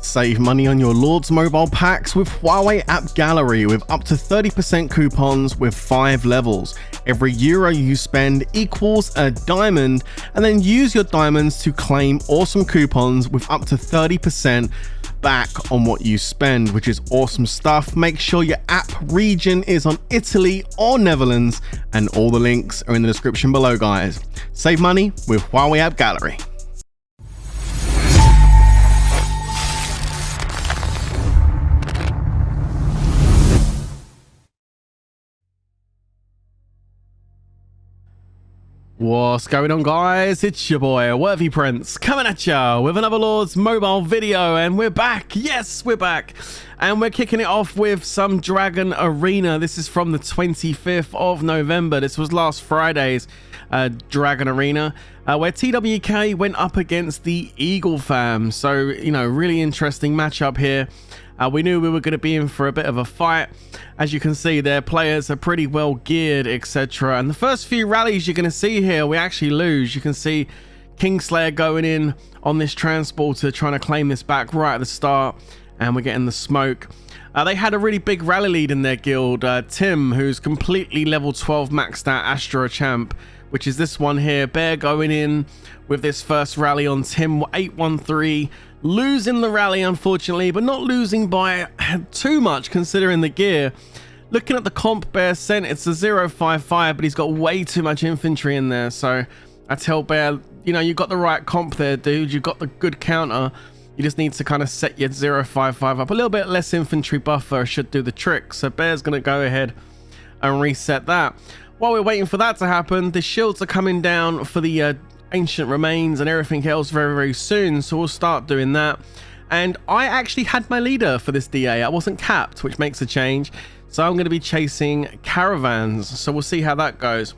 Save money on your Lords mobile packs with Huawei App Gallery with up to 30% coupons with 5 levels. Every euro you spend equals a diamond, and then use your diamonds to claim awesome coupons with up to 30% back on what you spend, which is awesome stuff. Make sure your app region is on Italy or Netherlands, and all the links are in the description below, guys. Save money with Huawei App Gallery. What's going on, guys? It's your boy Worthy Prince coming at ya with another Lords mobile video, and we're back. Yes, we're back, and we're kicking it off with some Dragon Arena. This is from the 25th of November. This was last Friday's Dragon Arena, where TWK went up against the Eagle fam. So, you know, really interesting matchup here. We knew we were going to be in for a bit of a fight. As you can see, their players are pretty well geared, etc. And the first few rallies you're going to see here, we actually lose. You can see Kingslayer going in on this transporter, trying to claim this back right at the start, and we're getting the smoke. They had a really big rally lead in their guild. Tim, who's completely level 12 maxed out Astro champ, which is this one here. Bear going in with this first rally on Tim, 813. Losing the rally, unfortunately, but not losing by too much considering the gear. Looking at the comp Bear sent, it's a 055, but he's got way too much infantry in there. So I tell Bear, you know, you got the right comp there, dude. You got the good counter. You just need to kind of set your 055 up. A little bit less infantry buffer should do the trick. So Bear's going to go ahead and reset that. While we're waiting for that to happen, the shields are coming down for the ancient remains and everything else very soon, so we'll start doing that. And I actually had my leader for this DA. I wasn't capped, which makes a change, so I'm going to be chasing caravans, so we'll see how that goes.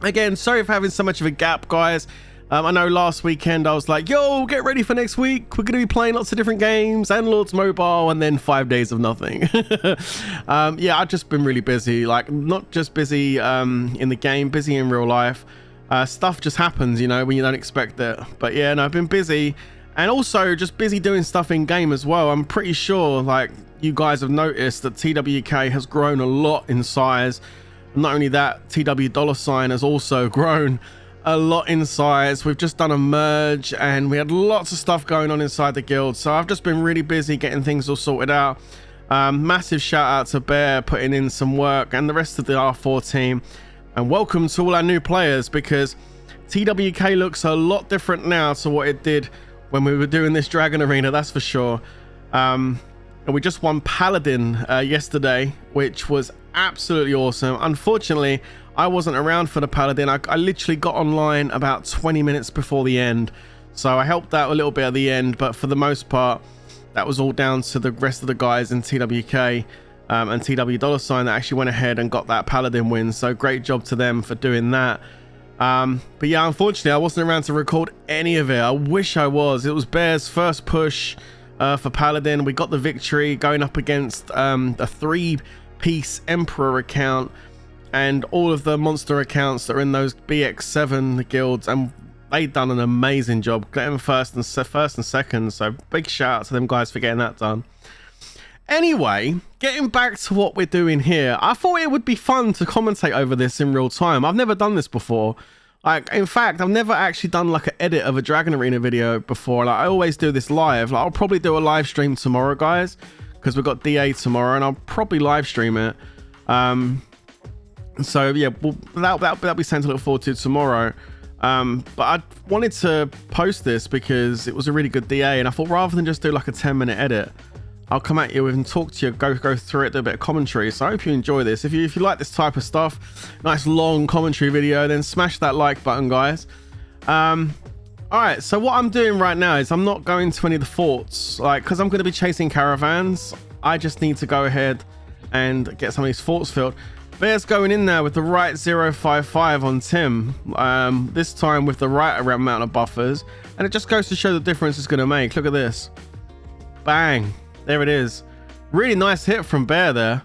Again, sorry for having so much of a gap, guys. I know last weekend I was like, yo, get ready for next week, we're going to be playing lots of different games and Lords mobile, and then 5 days of nothing. Yeah, I've just been really busy, like not just busy in the game, busy in real life. Stuff just happens, you know, when you don't expect it. But yeah, no, I've been busy, and also just busy doing stuff in game as well. I'm pretty sure like you guys have noticed that TWK has grown a lot in size. Not only that, TW $ has also grown a lot in size. We've just done a merge and we had lots of stuff going on inside the guild, so I've just been really busy getting things all sorted out. Massive shout out to Bear putting in some work, and the rest of the R4 team. And welcome to all our new players, because TWK looks a lot different now to what it did when we were doing this Dragon Arena, that's for sure. And we just won Paladin yesterday, which was absolutely awesome. Unfortunately, I wasn't around for the Paladin. I literally got online about 20 minutes before the end, so I helped out a little bit at the end, but for the most part, that was all down to the rest of the guys in TWK. And TW $ that actually went ahead and got that Paladin win, so great job to them for doing that. But yeah, unfortunately I wasn't around to record any of it. I wish I was. It was Bear's first push for Paladin. We got the victory going up against a 3-piece Emperor account and all of the monster accounts that are in those BX7 guilds, and they done an amazing job getting first and second, so big shout out to them guys for getting that done. Anyway, getting back to what we're doing here, I thought it would be fun to commentate over this in real time. I've never done this before. Like, in fact, I've never actually done like an edit of a Dragon Arena video before. Like, I always do this live. Like, I'll probably do a live stream tomorrow, guys, because we've got DA tomorrow, and I'll probably live stream it. So yeah, that'll be something to look forward to tomorrow. But I wanted to post this because it was a really good DA, and I thought rather than just do like a 10-minute edit, I'll come at you and talk to you, go through it, do a bit of commentary. So I hope you enjoy this. If you like this type of stuff, nice long commentary video, then smash that like button, guys. All right, so what I'm doing right now is I'm not going to any of the forts, like, because I'm going to be chasing caravans. I just need to go ahead and get some of these forts filled. Bear's going in there with the right 055 on Tim, this time with the right amount of buffers, and it just goes to show the difference it's going to make. Look at this. Bang. There it is. Really nice hit from Bear there.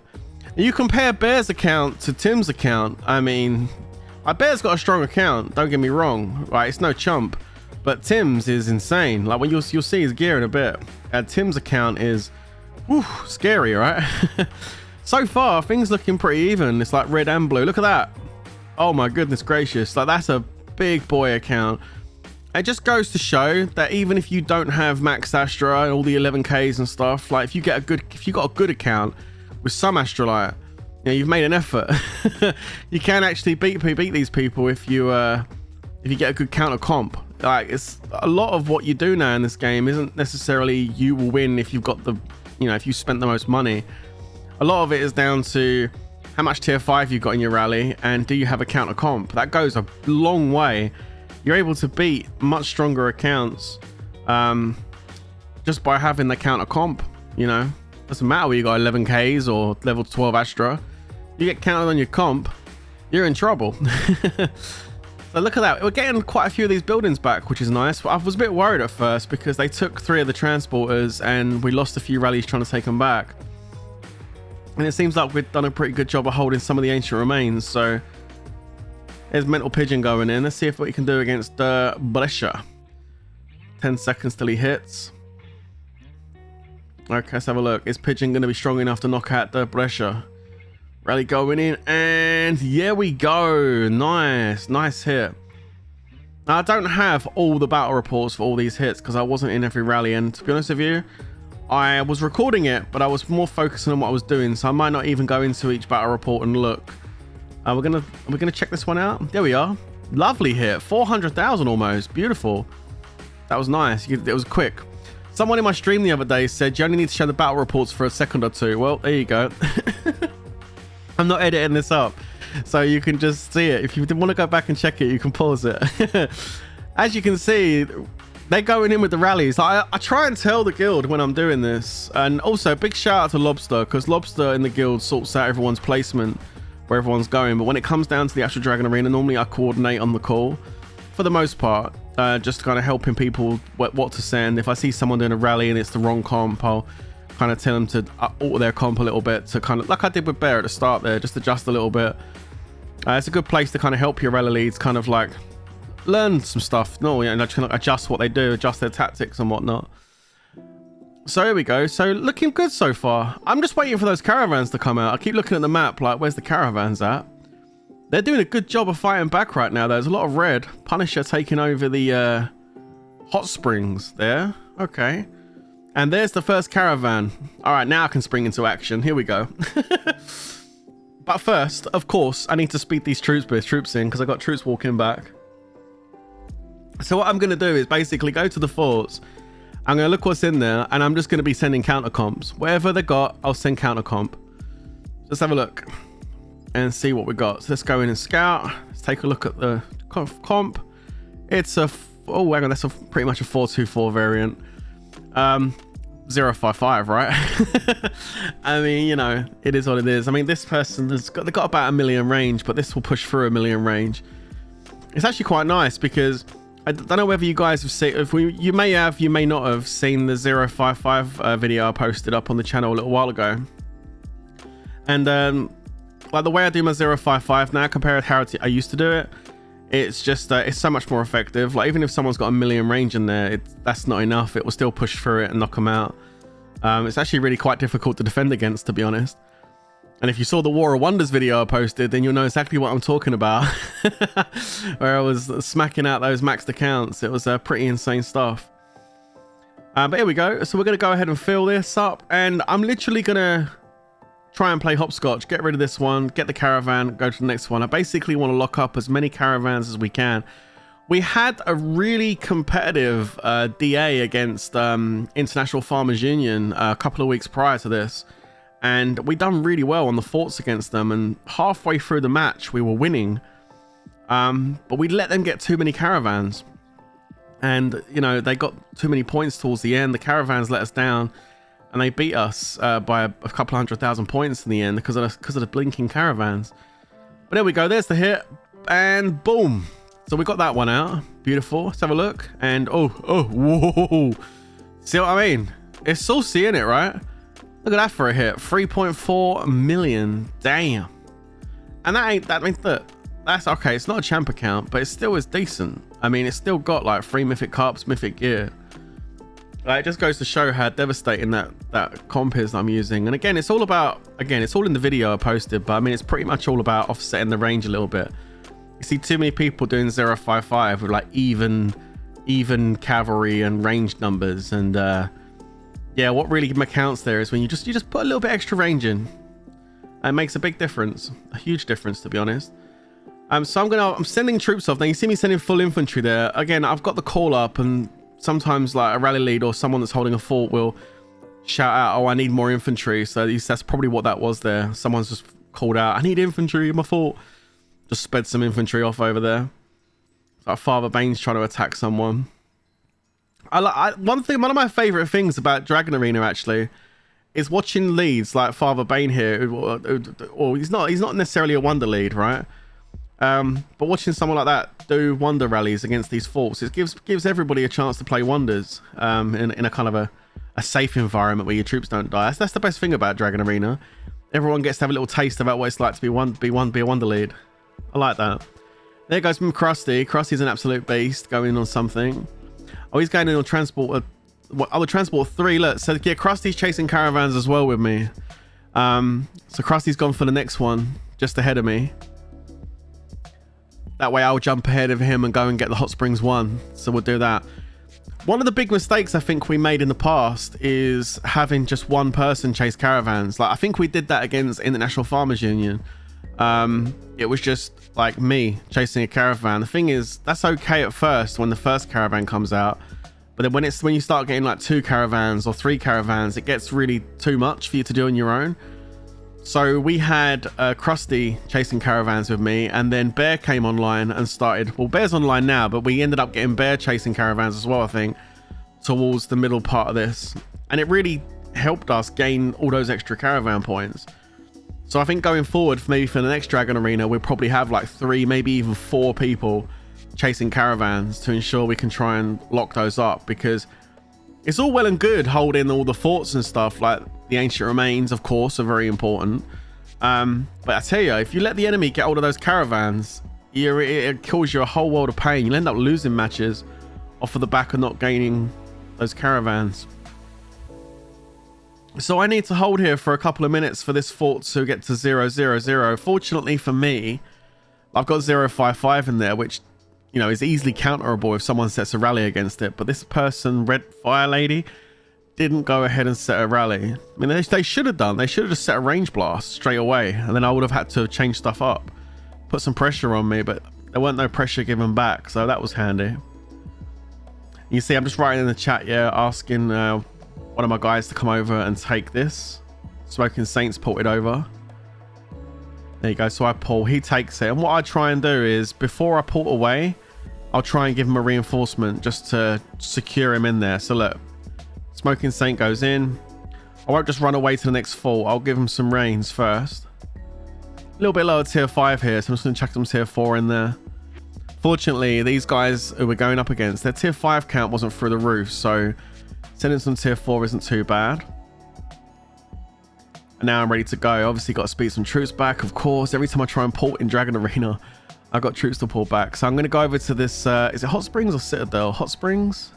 You compare Bear's account to Tim's account. I mean, Bear's got a strong account, don't get me wrong, right? It's no chump. But Tim's is insane. Like, when you'll see his gear in a bit. Tim's account is scary, right? So far, things looking pretty even. It's like red and blue. Look at that. Oh my goodness gracious. Like, that's a big boy account. It just goes to show that even if you don't have max Astra and all the 11Ks and stuff, like if you got a good account with some Astralite, you know, you've made an effort. You can actually beat these people if you get a good counter comp. Like, it's a lot of what you do now in this game isn't necessarily you will win if you've got the, you know, if you spent the most money. A lot of it is down to how much tier 5 you've got in your rally and do you have a counter comp. That goes a long way. You're able to beat much stronger accounts just by having the counter comp. You know, doesn't matter whether you got 11Ks or level 12 Astra. You get counted on your comp, you're in trouble. So look at that. We're getting quite a few of these buildings back, which is nice. But I was a bit worried at first because they took 3 of the transporters and we lost a few rallies trying to take them back. And it seems like we've done a pretty good job of holding some of the ancient remains. So there's Mental Pigeon going in. Let's see what he can do against Brescia. 10 seconds till he hits. Okay, let's have a look. Is Pigeon going to be strong enough to knock out the Brescia? Rally going in, and yeah, we go. Nice hit. Now, I don't have all the battle reports for all these hits because I wasn't in every rally, and to be honest with you, I was recording it, but I was more focusing on what I was doing, so I might not even go into each battle report and look. We're gonna check this one out. There we are. Lovely hit. 400,000 almost. Beautiful. That was nice. It was quick. Someone in my stream the other day said you only need to show the battle reports for a second or two. Well, there you go. I'm not editing this up, so you can just see it. If you want to go back and check it, you can pause it. As you can see, they're going in with the rallies. I try and tell the guild when I'm doing this. And also, big shout out to Lobster, because Lobster in the guild sorts out everyone's placement, where everyone's going. But when it comes down to the actual Dragon Arena, normally I coordinate on the call for the most part, just kind of helping people what to send. If I see someone doing a rally and it's the wrong comp, I'll kind of tell them to alter their comp a little bit to kind of, like I did with Bear at the start there, just adjust a little bit. It's a good place to kind of help your rally leads kind of like learn some stuff. No, you know, kind of adjust what they do, adjust their tactics and whatnot. So here we go. So looking good so far. I'm just waiting for those caravans to come out. I keep looking at the map like, where's the caravans at? They're doing a good job of fighting back right now. There's a lot of red. Punisher taking over the hot springs there. Okay. And there's the first caravan. All right, now I can spring into action. Here we go. But first, of course, I need to speed these troops in because I got troops walking back. So what I'm going to do is basically go to the forts. I'm going to look what's in there, and I'm just going to be sending counter comps. Whatever they got, I'll send counter comp. Let's have a look and see what we got. So let's go in and scout. Let's take a look at the comp. It's a, oh, hang on, that's pretty much a 424 variant. 055, right? I mean, you know, it is what it is. I mean, this person they've got about 1 million range, but this will push through 1 million range. It's actually quite nice because I don't know whether you guys have seen, you may have, you may not have seen the 055 video I posted up on the channel a little while ago. And like the way I do my 055 now compared to how I used to do it, it's just it's so much more effective. Like even if someone's got 1 million range in there, that's not enough. It will still push through it and knock them out. It's actually really quite difficult to defend against, to be honest. And if you saw the War of Wonders video I posted, then you'll know exactly what I'm talking about. Where I was smacking out those maxed accounts. It was pretty insane stuff. But here we go. So we're going to go ahead and fill this up. And I'm literally going to try and play hopscotch, get rid of this one, get the caravan, go to the next one. I basically want to lock up as many caravans as we can. We had a really competitive DA against International Farmers Union a couple of weeks prior to this, and we done really well on the forts against them, and halfway through the match we were winning, but we let them get too many caravans, and you know, they got too many points towards the end. The caravans let us down, and they beat us by a couple 100,000 points in the end because of the blinking caravans. But there we go. There's the hit, and boom. So we got that one out. Beautiful. Let's have a look. And oh, whoa. See what I mean? It's saucy, isn't it, right? Look at that for a hit. 3.4 million. Damn. And that that's okay. It's not a champ account, but it still is decent. I mean, it's still got like 3 mythic cups, mythic gear. It just goes to show how devastating that comp is that I'm using. And again, it's all about, it's all in the video I posted, but I mean, it's pretty much all about offsetting the range a little bit. You see too many people doing 0.55 with like even cavalry and range numbers. And yeah, what really counts there is when you just put a little bit extra range in. It makes a big difference, a huge difference, to be honest. So I'm sending troops off. Now you see me sending full infantry there. Again, I've got the call up, and sometimes like a rally lead or someone that's holding a fort will shout out, oh, I need more infantry. So that's probably what that was there. Someone's just called out, I need infantry in my fort. Just sped some infantry off over there. Like Father Bane's trying to attack someone. One of my favorite things about Dragon Arena actually is watching leads like Father Bane here, or he's not necessarily a wonder lead, right? But watching someone like that do wonder rallies against these forts, it gives everybody a chance to play wonders in a kind of a safe environment where your troops don't die. That's the best thing about Dragon Arena. Everyone gets to have a little taste about what it's like to be a wonder lead. I like that. There goes Krusty. Krusty's an absolute beast going in on something. Oh, he's going in on transport. The transport 3. Look, so yeah, Krusty's chasing caravans as well with me. So Krusty's gone for the next one just ahead of me. That way I'll jump ahead of him and go and get the Hot Springs 1. So we'll do that. One of the big mistakes I think we made in the past is having just one person chase caravans. Like I think we did that against International Farmers Union. It was just like me chasing a caravan. The thing is, that's okay at first when the first caravan comes out. But then when you start getting like 2 caravans or 3 caravans, it gets really too much for you to do on your own. So we had Krusty chasing caravans with me, and then Bear came online and started. Well, Bear's online now, but we ended up getting Bear chasing caravans as well, I think, towards the middle part of this. And it really helped us gain all those extra caravan points. So I think going forward, maybe for the next Dragon Arena, we'll probably have like 3, maybe even 4 people chasing caravans to ensure we can try and lock those up, because it's all well and good holding all the forts and stuff. Like the ancient remains, of course, are very important. But I tell you, if you let the enemy get hold of those caravans, it kills you a whole world of pain. You'll end up losing matches off of the back of not gaining those caravans. So I need to hold here for a couple of minutes for this fort to get to 000. Fortunately for me, I've got 055 in there, which, you know, is easily counterable if someone sets a rally against it. But this person, Red Fire Lady, didn't go ahead and set a rally. I mean, they should have done. They should have just set a range blast straight away, and then I would have had to change stuff up, put some pressure on me, but there weren't no pressure given back, so that was handy. You see, I'm just writing in the chat, yeah, asking one of my guys to come over and take this. Smoking Saints ported over. There you go. So I pull, he takes it, and what I try and do is before I pull away, I'll try and give him a reinforcement just to secure him in there. So look, Smoking Saint goes in. I won't just run away to the next fort. I'll give him some reins first. A little bit lower tier 5 here, so I'm just going to chuck some tier 4 in there. Fortunately, these guys who we're going up against, their tier 5 count wasn't through the roof, so sending some tier 4 isn't too bad. And now I'm ready to go. Obviously got to speed some troops back, of course. Every time I try and port in Dragon Arena, I've got troops to pull back. So I'm going to go over to this, is it Hot Springs or Citadel? Hot Springs?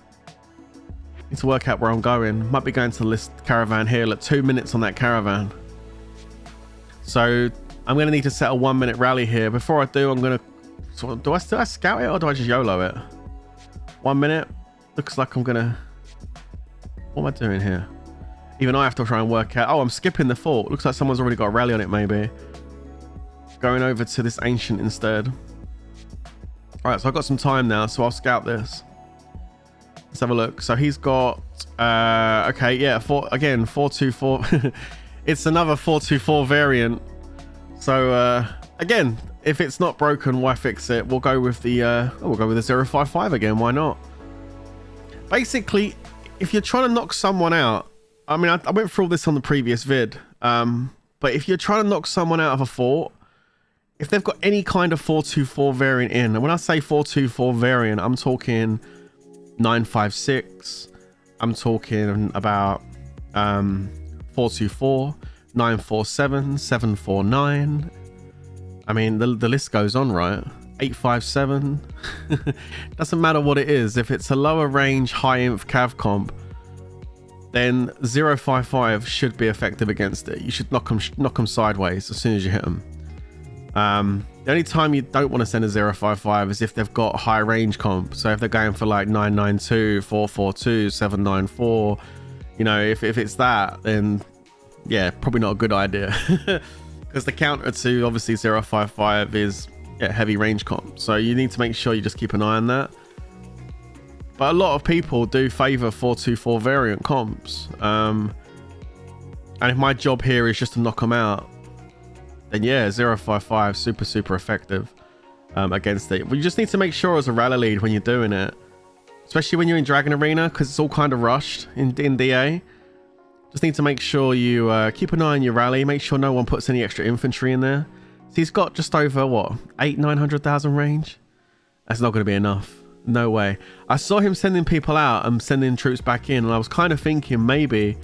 Need to work out where I'm going. Might be going to this caravan here. Look, 2 minutes on that caravan. So I'm going to need to set a 1 minute rally here. Before I do, I'm going to, so do I scout it or do I just YOLO it? 1 minute. Looks like I'm going to, what am I doing here? Even I have to try and work out. Oh, I'm skipping the fort. Looks like someone's already got a rally on it, maybe. Going over to this ancient instead. All right, so I've got some time now, so I'll scout this. Let's have a look. So he's got, okay, yeah, 424. It's another 424 variant. So again, if it's not broken, why fix it? We'll go with the, we'll go with the 055 again. Why not? Basically, if you're trying to knock someone out, I mean, I went through all this on the previous vid, but if you're trying to knock someone out of a fort, if they've got any kind of 424 variant in, and when I say 424 variant, I'm talking 956, I'm talking about 424, 947, 749, I mean, the list goes on, right? 857. Doesn't matter what it is. If it's a lower range, high inf cav comp, then 055 should be effective against it. You should knock them sideways as soon as you hit them. The only time you don't want to send a 055 is if they've got high range comp. So if they're going for like 992, 442, 794, you know, if it's that, then yeah, probably not a good idea. Because the counter to obviously 055 is heavy range comp. So you need to make sure you just keep an eye on that. But a lot of people do favor 424 variant comps. And if my job here is just to knock them out, then yeah, 055 super effective against it. But you just need to make sure as a rally lead when you're doing it, especially when you're in Dragon Arena, because it's all kind of rushed in DA. Just need to make sure you keep an eye on your rally, make sure no one puts any extra infantry in there. So he's got just over what, 800,000-900,000 range. That's not going to be enough. No way. I saw him sending people out and sending troops back in, and I was kind of thinking maybe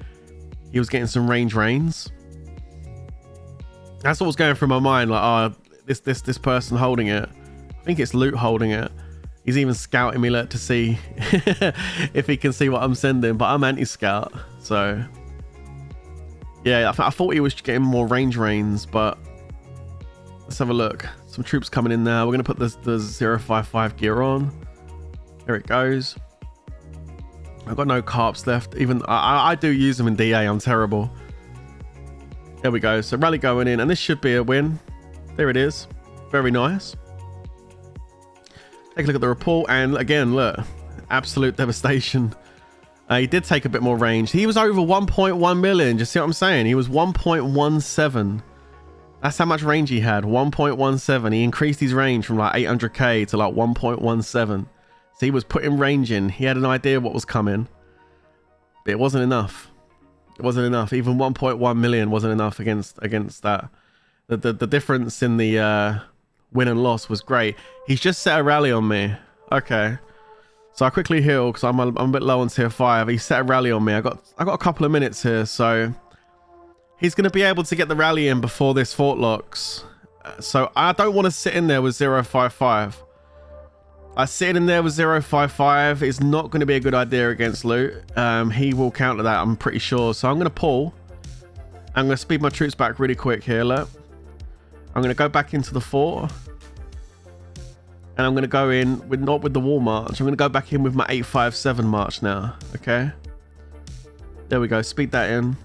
he was getting some range rains. That's what was going through my mind, like, oh, this person holding it. I think it's Loot holding it. He's even scouting me to see if he can see what I'm sending, but I'm anti-scout, so yeah, I thought he was getting more range rains, but let's have a look. Some troops coming in now. We're gonna put the 055 gear on. There it goes. I've got no carps left. Even I do use them in DA. I'm terrible. There we go. So rally going in, and this should be a win. There it is. Very nice. Take a look at the report, and again, look, absolute devastation. He did take a bit more range. He was over 1.1 million. Just see what I'm saying? He was 1.17. That's how much range he had. 1.17. He increased his range from like 800k to like 1.17. So he was putting range in. He had an idea what was coming, but it wasn't enough. It wasn't enough. Even 1.1 million wasn't enough against that. The difference in the win and loss was great. He's just set a rally on me. Okay. So I quickly heal because I'm a bit low on tier 5. He set a rally on me. I got a couple of minutes here, so he's going to be able to get the rally in before this fort locks. So I don't want to sit in there with 055. Sitting in there with 055 is not going to be a good idea against Loot. He will counter that, I'm pretty sure. So I'm going to pull. I'm going to speed my troops back really quick here. Look, I'm going to go back into the fort. And I'm going to go in with not with the wall march. I'm going to go back in with my 857 march now. Okay. There we go. Speed that in.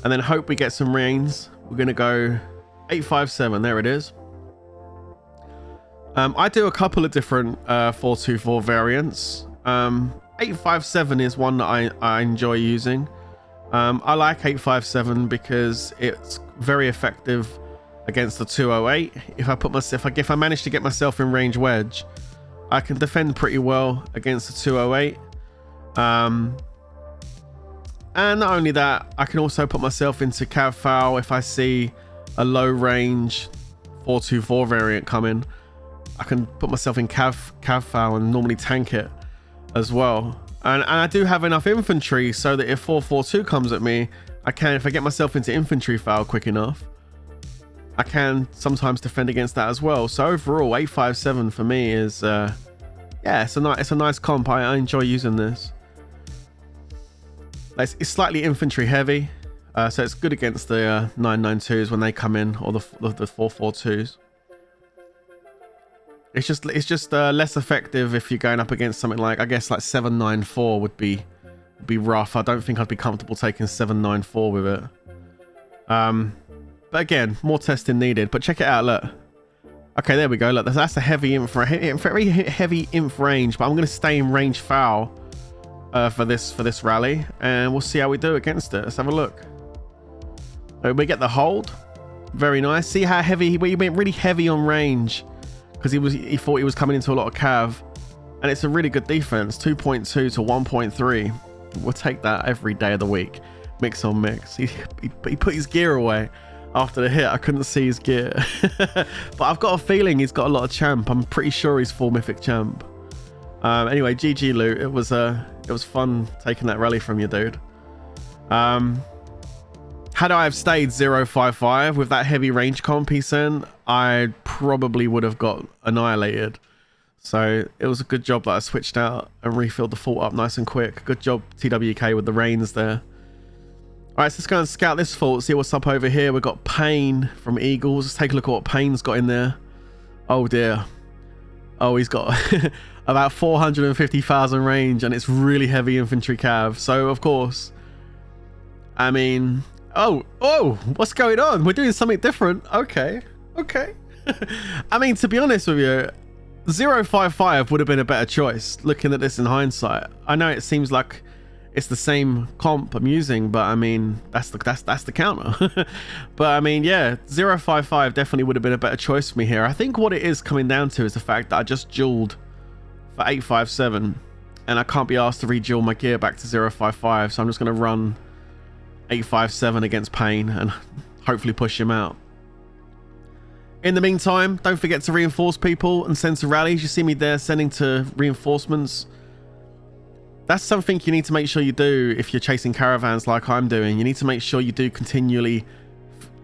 And then hope we get some rains. We're going to go 857. There it is. I do a couple of different 424 variants. 857 is one that I enjoy using. I like 857 because it's very effective against the 208. If I manage to get myself in range wedge, I can defend pretty well against the 208. And not only that, I can also put myself into cav foul if I see a low range 424 variant coming. I can put myself in cav foul and normally tank it as well. And I do have enough infantry so that if 442 comes at me, if I get myself into infantry foul quick enough, I can sometimes defend against that as well. So overall, 857 for me is yeah, it's a nice comp. I enjoy using this. It's slightly infantry heavy, so it's good against the 992s when they come in, or the 442s. It's just less effective if you're going up against something like, I guess, like 794 would be rough. I don't think I'd be comfortable taking 794 with it. But again, more testing needed. But check it out, look. Okay, there we go. Look, that's a heavy very heavy inf range. But I'm going to stay in range foul for this rally, and we'll see how we do against it. Let's have a look. We get the hold. Very nice. See how heavy he went, really heavy on range, because he thought he was coming into a lot of cav, and it's a really good defense. 2.2 to 1.3. We'll take that every day of the week. Mix on mix. He put his gear away after the hit. I couldn't see his gear. But I've got a feeling he's got a lot of champ. I'm pretty sure he's full mythic champ. Anyway, GG Loot. It was fun taking that rally from you, dude. Had I have stayed 055 with that heavy range comp he sent, I probably would have got annihilated. So it was a good job that I switched out and refilled the fort up nice and quick. Good job, TWK, with the rains there. All right, so let's go and scout this fort, see what's up over here. We've got Payne from Eagles. Let's take a look at what Payne's got in there. Oh dear. Oh, he's got about 450,000 range, and it's really heavy infantry cav. So of course, I mean, oh, what's going on? We're doing something different. Okay. I mean, to be honest with you, 055 would have been a better choice looking at this in hindsight. I know it seems like it's the same comp I'm using, but I mean, that's the counter. But I mean, yeah, 055 definitely would have been a better choice for me here. I think what it is coming down to is the fact that I just dueled for 857 and I can't be asked to re-duel my gear back to 055, so I'm just going to run 857 against Payne and hopefully push him out. In the meantime, don't forget to reinforce people and send to rallies. You see me there sending to reinforcements. That's something you need to make sure you do if you're chasing caravans like I'm doing. You need to make sure you do continually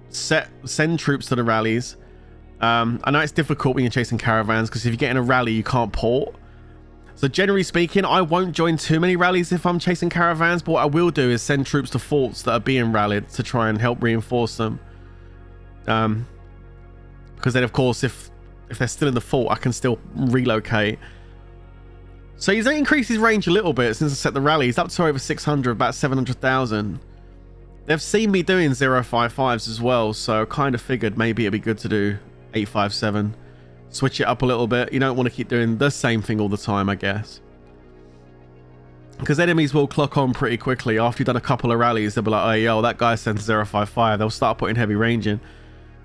send troops to the rallies. I know it's difficult when you're chasing caravans because if you get in a rally, you can't port. So generally speaking, I won't join too many rallies if I'm chasing caravans, but what I will do is send troops to forts that are being rallied to try and help reinforce them. Because then, of course, if they're still in the fort, I can still relocate. So he's increased his range a little bit since I set the rally. He's up to over 600, about 700,000. They've seen me doing 055s as well, so I kind of figured maybe it'd be good to do 857. Switch it up a little bit. You don't want to keep doing the same thing all the time, I guess. Because enemies will clock on pretty quickly. After you've done a couple of rallies, they'll be like, oh, yo, that guy sends 055. They'll start putting heavy range in.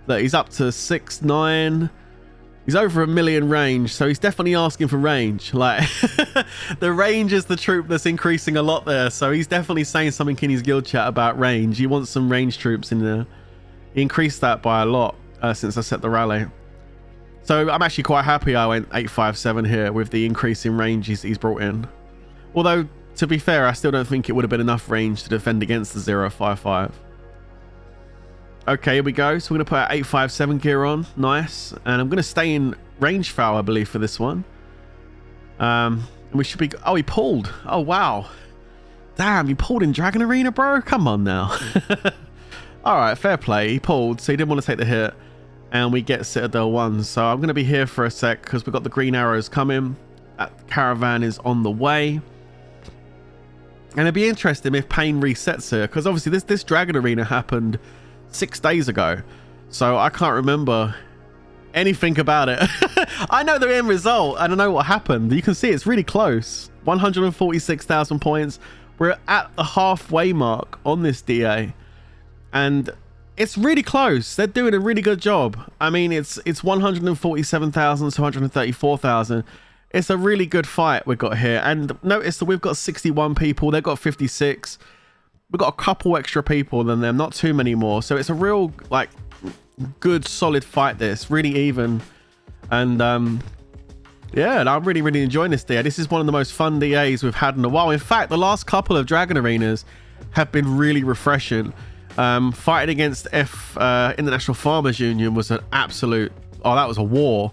Look, he's up to 6'9". He's over 1 million range, so he's definitely asking for range. Like, the range is the troop that's increasing a lot there, so he's definitely saying something in his guild chat about range. He wants some range troops in there. He increased that by a lot since I set the rally. So I'm actually quite happy I went 857 here with the increase in range he's brought in. Although, to be fair, I still don't think it would have been enough range to defend against the 055. Okay, here we go. So we're going to put our 857 gear on. Nice. And I'm going to stay in range foul, I believe, for this one. And we should be... Oh, he pulled. Oh, wow. Damn, you pulled in Dragon Arena, bro? Come on now. All right, fair play. He pulled, so he didn't want to take the hit. And we get Citadel 1. So I'm going to be here for a sec because we've got the green arrows coming. That Caravan is on the way. And it'd be interesting if Payne resets here, because obviously this Dragon Arena happened 6 days ago, so I can't remember anything about it. I know the end result and I know what happened. You can see it's really close. 146,000 points. We're at the halfway mark on this DA and it's really close. They're doing a really good job. I mean, it's 147,000 to 134,000. It's a really good fight we've got here, and notice that we've got 61 people, they've got 56. We've got a couple extra people than them, not too many more. So it's a real, like, good, solid fight this. Really even. And, yeah, and I'm really enjoying this DA. This is one of the most fun DAs we've had in a while. In fact, the last couple of Dragon Arenas have been really refreshing. Fighting against International Farmers Union was an absolute... Oh, that was a war.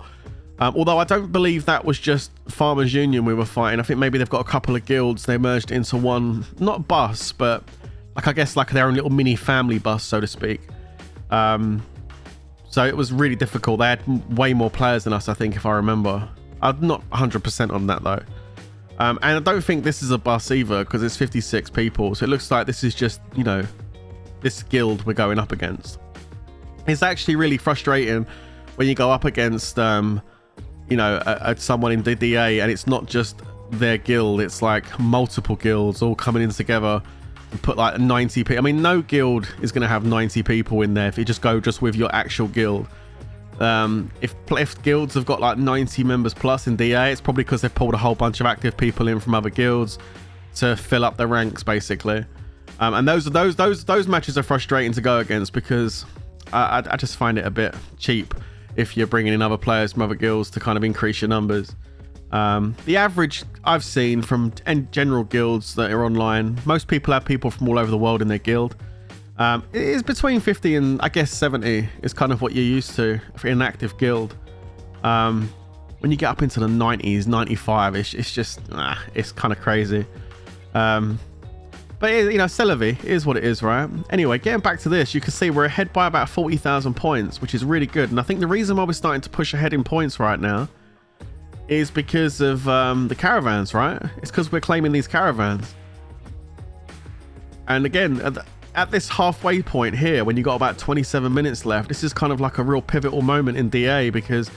Although I don't believe that was just Farmers Union we were fighting. I think maybe they've got a couple of guilds. They merged into one, not bus, but... like, I guess, like their own little mini family bus, so to speak. So it was really difficult. They had way more players than us, I think, if I remember. I'm not 100% on that, though. And I don't think this is a bus either, because it's 56 people. So it looks like this is just, you know, this guild we're going up against. It's actually really frustrating when you go up against, you know, someone in the DA, and it's not just their guild. It's like multiple guilds all coming in together. Put like 90 people. I mean, no guild is going to have 90 people in there if you just go with your actual guild. If guilds have got like 90 members plus in DA, it's probably because they've pulled a whole bunch of active people in from other guilds to fill up the ranks, basically. And those matches are frustrating to go against because I just find it a bit cheap if you're bringing in other players from other guilds to kind of increase your numbers. The average I've seen from general guilds that are online, most people have people from all over the world in their guild. It is between 50 and I guess 70 is kind of what you're used to for an active guild. When you get up into the 90s, 95, it's just, it's kind of crazy. But you know, c'est la vie, it is what it is, right? Anyway, getting back to this, you can see we're ahead by about 40,000 points, which is really good. And I think the reason why we're starting to push ahead in points right now is because of the caravans, right? It's because we're claiming these caravans. And again, at this halfway point here, when you got about 27 minutes left, this is kind of like a real pivotal moment in DA, because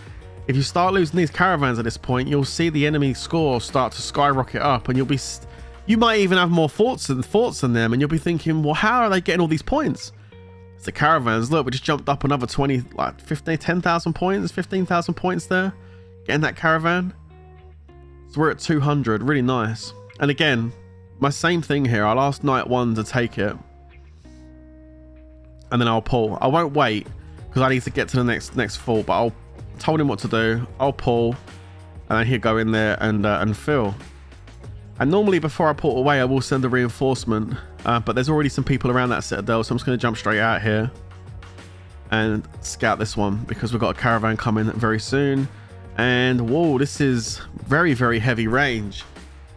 if you start losing these caravans at this point, you'll see the enemy score start to skyrocket up, and you might even have more forts than them, and you'll be thinking, well, how are they getting all these points? It's the caravans. Look, we just jumped up another 20, like 15, 10,000 points, 15,000 points there, getting that caravan. So we're at 200, really nice. And again, my same thing here. I'll ask Knight 1 to take it, and then I'll pull. I won't wait because I need to get to the next fort, but I'll told him what to do. I'll pull, and then he'll go in there and fill. And normally before I pull away, I will send a reinforcement, but there's already some people around that citadel, so I'm just going to jump straight out here and scout this one, because we've got a caravan coming very soon. And whoa, this is very, very heavy range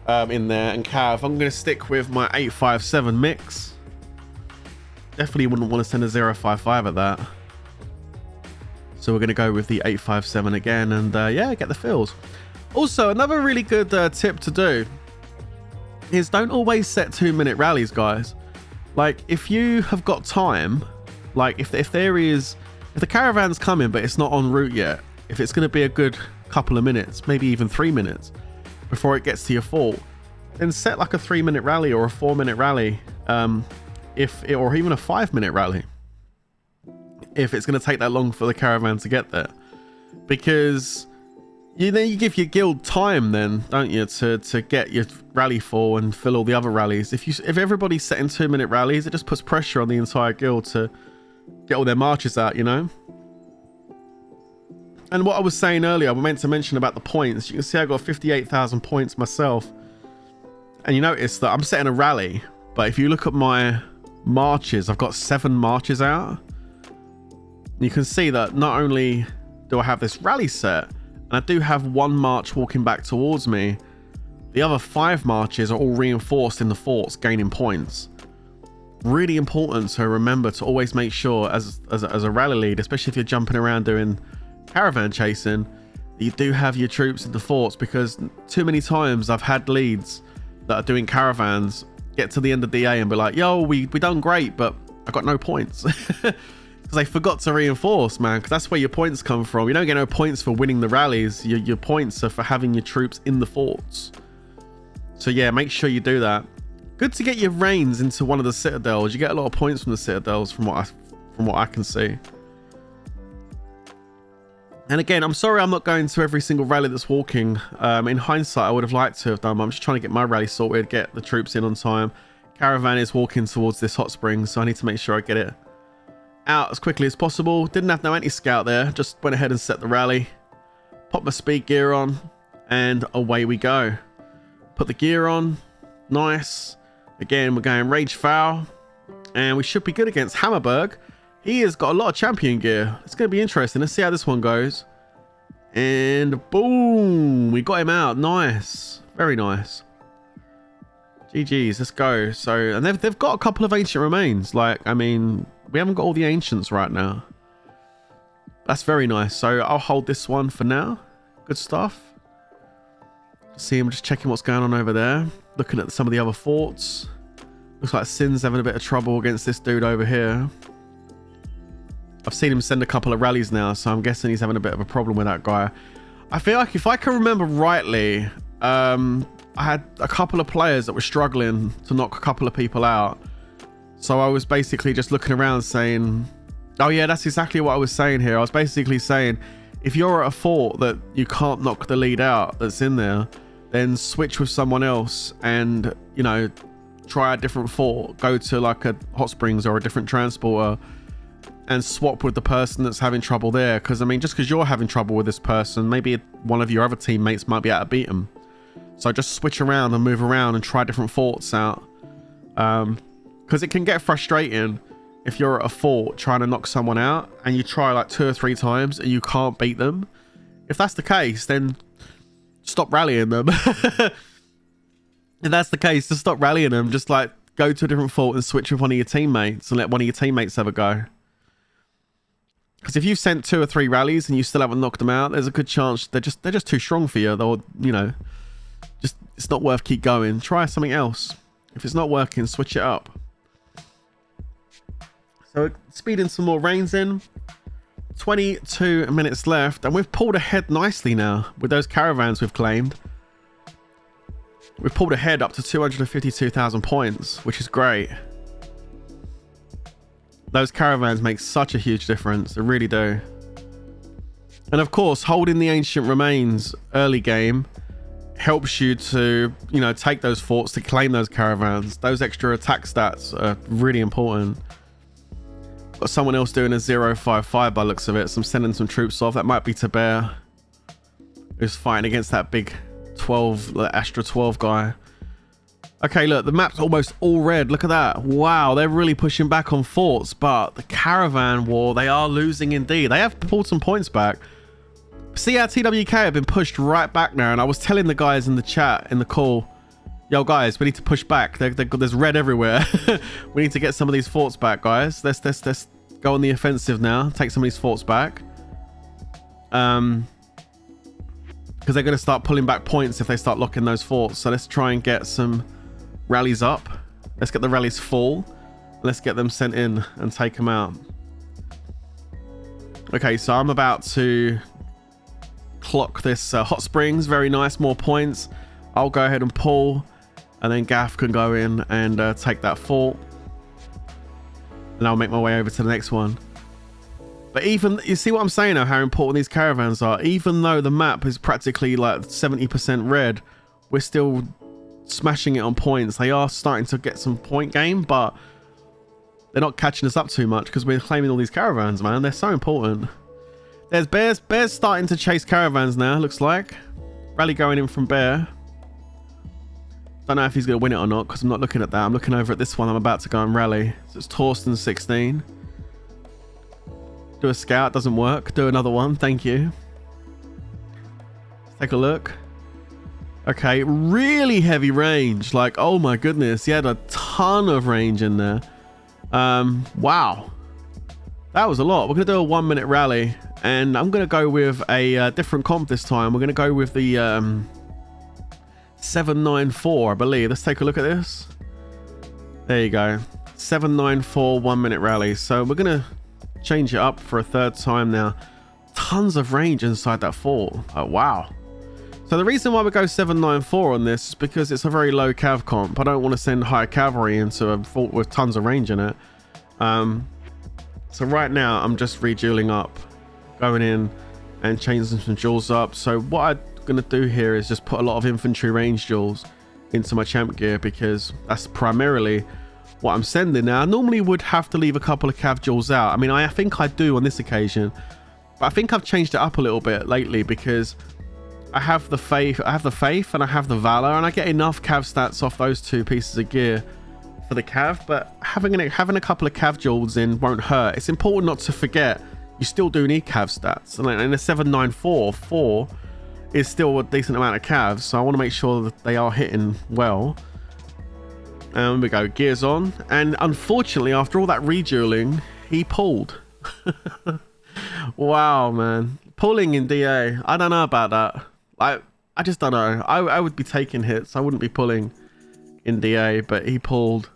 in there. And Cav, I'm going to stick with my 857 mix. Definitely wouldn't want to send a 055 at that. So we're going to go with the 857 again, and yeah, get the fills. Also, another really good tip to do is don't always set 2-minute rallies, guys. Like, if you have got time, like if the caravan's coming but it's not en route yet, if it's going to be a good couple of minutes, maybe even 3 minutes before it gets to your fort, then set like a 3-minute rally or a 4-minute rally, or even a 5-minute rally, if it's going to take that long for the caravan to get there. Because you give your guild time then, don't you, to get your rally full and fill all the other rallies. If everybody's setting 2-minute rallies, it just puts pressure on the entire guild to get all their marches out, you know. And what I was saying earlier, I meant to mention about the points. You can see I got 58,000 points myself, and you notice that I'm setting a rally, but if you look at my marches, I've got 7 marches out. You can see that not only do I have this rally set, and I do have 1 march walking back towards me, the other 5 marches are all reinforced in the forts, gaining points. Really important to remember to always make sure as a rally lead, especially if you're jumping around doing caravan chasing, you do have your troops in the forts, because too many times I've had leads that are doing caravans get to the end of DA and be like, yo, we done great, but I got no points. Because they forgot to reinforce, man, because that's where your points come from. You don't get no points for winning the rallies. Your points are for having your troops in the forts. So yeah, make sure you do that. Good to get your reins into one of the citadels. You get a lot of points from the citadels from what I can see. And again, I'm sorry I'm not going to every single rally that's walking. In hindsight, I would have liked to have done, but I'm just trying to get my rally sorted, get the troops in on time. Caravan is walking towards this hot spring, so I need to make sure I get it out as quickly as possible. Didn't have no anti-scout there, just went ahead and set the rally, pop my speed gear on, and away we go. Put the gear on, nice. Again, we're going rage foul, and we should be good against Hammerberg. He has got a lot of champion gear. It's going to be interesting. Let's see how this one goes. And boom, we got him out. Nice, very nice. GG's, let's go. So, and they've got a couple of ancient remains. Like, I mean, we haven't got all the ancients right now. That's very nice. So I'll hold this one for now. Good stuff. See, I'm just checking what's going on over there. Looking at some of the other forts. Looks like Sin's having a bit of trouble against this dude over here. I've seen him send a couple of rallies now, so I'm guessing he's having a bit of a problem with that guy. I feel like if I can remember rightly, I had a couple of players that were struggling to knock a couple of people out. So I was basically just looking around saying, oh yeah, that's exactly what I was saying here. I was basically saying, if you're at a fort that you can't knock the lead out that's in there, then switch with someone else and, you know, try a different fort. Go to like a hot springs or a different transporter and swap with the person that's having trouble there. Because I mean, just because you're having trouble with this person, maybe one of your other teammates might be able to beat them. So just switch around and move around and try different forts out. Because it can get frustrating if you're at a fort trying to knock someone out and you try like 2 or 3 times and you can't beat them, if that's the case, then stop rallying them. If that's the case, just stop rallying them. Just like go to a different fort and switch with one of your teammates and let one of your teammates have a go. Because if you've sent 2 or 3 rallies and you still haven't knocked them out, there's a good chance they're just too strong for you. Or, you know, just it's not worth keep going. Try something else. If it's not working, switch it up. So speeding some more rains in. 22 minutes left, and we've pulled ahead nicely now with those caravans we've claimed. We've pulled ahead up to 252,000 points, which is great. Those caravans make such a huge difference. They really do. And of course, holding the ancient remains early game helps you to, you know, take those forts to claim those caravans. Those extra attack stats are really important. Got someone else doing a 055 by looks of it. So I'm sending some troops off. That might be Taber, who's fighting against that big 12, the Astra 12 guy. Okay, look, the map's almost all red. Look at that. Wow, they're really pushing back on forts, but the caravan war, they are losing indeed. They have pulled some points back. See how TWK have been pushed right back now, and I was telling the guys in the chat, in the call, yo guys, we need to push back. There's red everywhere. We need to get some of these forts back, guys. Let's go on the offensive now. Take some of these forts back. Because they're going to start pulling back points if they start locking those forts. So let's try and get some rallies up. Let's get the rallies full. Let's get them sent in and take them out. Okay, so I'm about to clock this hot springs. Very nice, more points. I'll go ahead and pull, and then Gaff can go in and take that fort, and I'll make my way over to the next one. But even, you see what I'm saying now, how important these caravans are. Even though the map is practically like 70% red, we're still smashing it on points. They are starting to get some point game, but they're not catching us up too much because we're claiming all these caravans, man. They're so important. There's Bears. Bear's starting to chase caravans now, looks like. Rally going in from Bear. Don't know if he's going to win it or not because I'm not looking at that. I'm looking over at this one. I'm about to go and rally. So it's Torsten 16. Do a scout. Doesn't work. Do another one. Thank you. Take a look. Okay. Really heavy range. Like, oh my goodness. He had a ton of range in there. Wow. That was a lot. We're going to do a 1 minute rally. And I'm going to go with a different comp this time. We're going to go with the 794, I believe. Let's take a look at this. There you go. 794 1 minute rally. So we're going to change it up for a third time now. Tons of range inside that fort. Oh, wow. So the reason why we go 794 on this is because it's a very low cav comp. I don't want to send high cavalry into a fort with tons of range in it. So right now I'm just redueling up, going in and changing some jewels up. So what I'm going to do here is just put a lot of infantry range jewels into my champ gear, because that's primarily what I'm sending. Now I normally would have to leave a couple of cav jewels out. I mean, I think I do on this occasion, but I think I've changed it up a little bit lately because I have the faith, and I have the valor, and I get enough cav stats off those 2 pieces of gear for the cav. But having a couple of cav jewels in won't hurt. It's important not to forget you still do need cav stats, and in a 794 is still a decent amount of cavs, so I want to make sure that they are hitting well. And we go, gears on, and unfortunately after all that redueling, he pulled. Wow, man, pulling in DA, I don't know about that. I just don't know. I would be taking hits, I wouldn't be pulling in DA, but he pulled.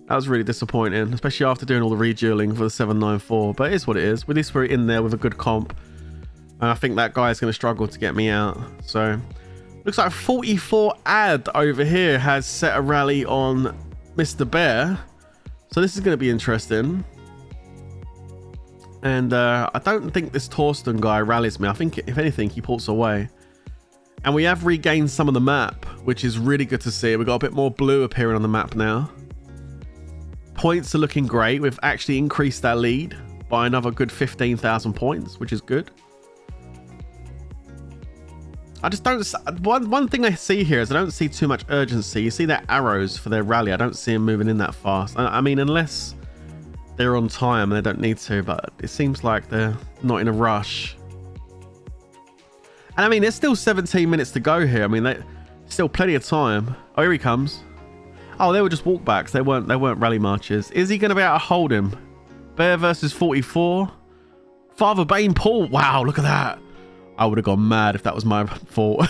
That was really disappointing, especially after doing all the redueling for the 794, but it is what it is. At least we're in there with a good comp, and I think that guy's going to struggle to get me out. So looks like 44 ad over here has set a rally on Mr. Bear, so this is going to be interesting. And I don't think this Torsten guy rallies me. I think if anything he pulls away, and we have regained some of the map, which is really good to see. We've got a bit more blue appearing on the map now. Points are looking great. We've actually increased our lead by another good 15,000 points, which is good. I just don't... One thing I see here is I don't see too much urgency. You see their arrows for their rally. I don't see them moving in that fast. I mean, unless they're on time and they don't need to, but it seems like they're not in a rush. And I mean, there's still 17 minutes to go here. I mean, still plenty of time. Oh, here he comes. Oh, they were just walkbacks. They weren't rally marches. Is he going to be able to hold him? Bear versus 44. Father Bane Paul. Wow, look at that. I would have gone mad if that was my fault.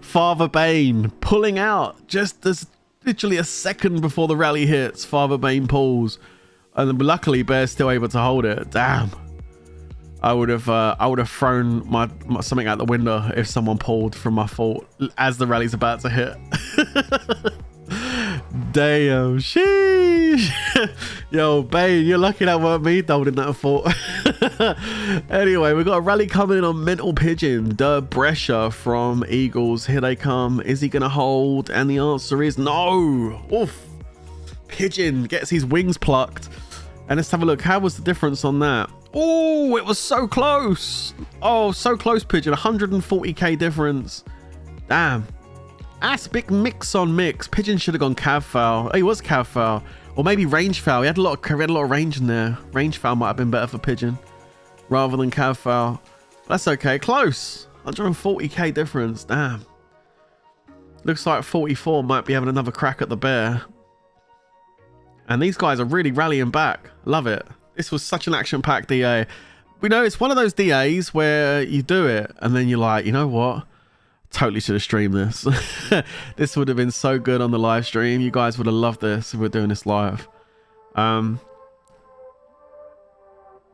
Father Bane pulling out just as literally a second before the rally hits. Father Bane pulls, and luckily Bear's still able to hold it. Damn. I would have thrown my something out the window if someone pulled from my fault as the rally's about to hit. Damn, sheesh. Yo, Bane, you're lucky that weren't me holding that fault. Anyway, we've got a rally coming in on Mental Pigeon. Der Brescher from Eagles. Here they come. Is he gonna hold? And the answer is no. Oof. Pigeon gets his wings plucked. And let's have a look. How was the difference on that? Oh, it was so close. Oh, so close, Pigeon. 140k difference. Damn. That's big mix on mix. Pigeon should have gone cav foul. Oh, he was cav foul. Or maybe range foul. He had a lot of range in there. Range foul might have been better for Pigeon rather than cav foul. That's okay. Close. 140k difference. Damn. Looks like 44 might be having another crack at the bear. And these guys are really rallying back. Love it. This was such an action-packed DA. We know it's one of those DAs where you do it and then you're like, you know what? Totally should have streamed this. This would have been so good on the live stream. You guys would have loved this if we're doing this live. But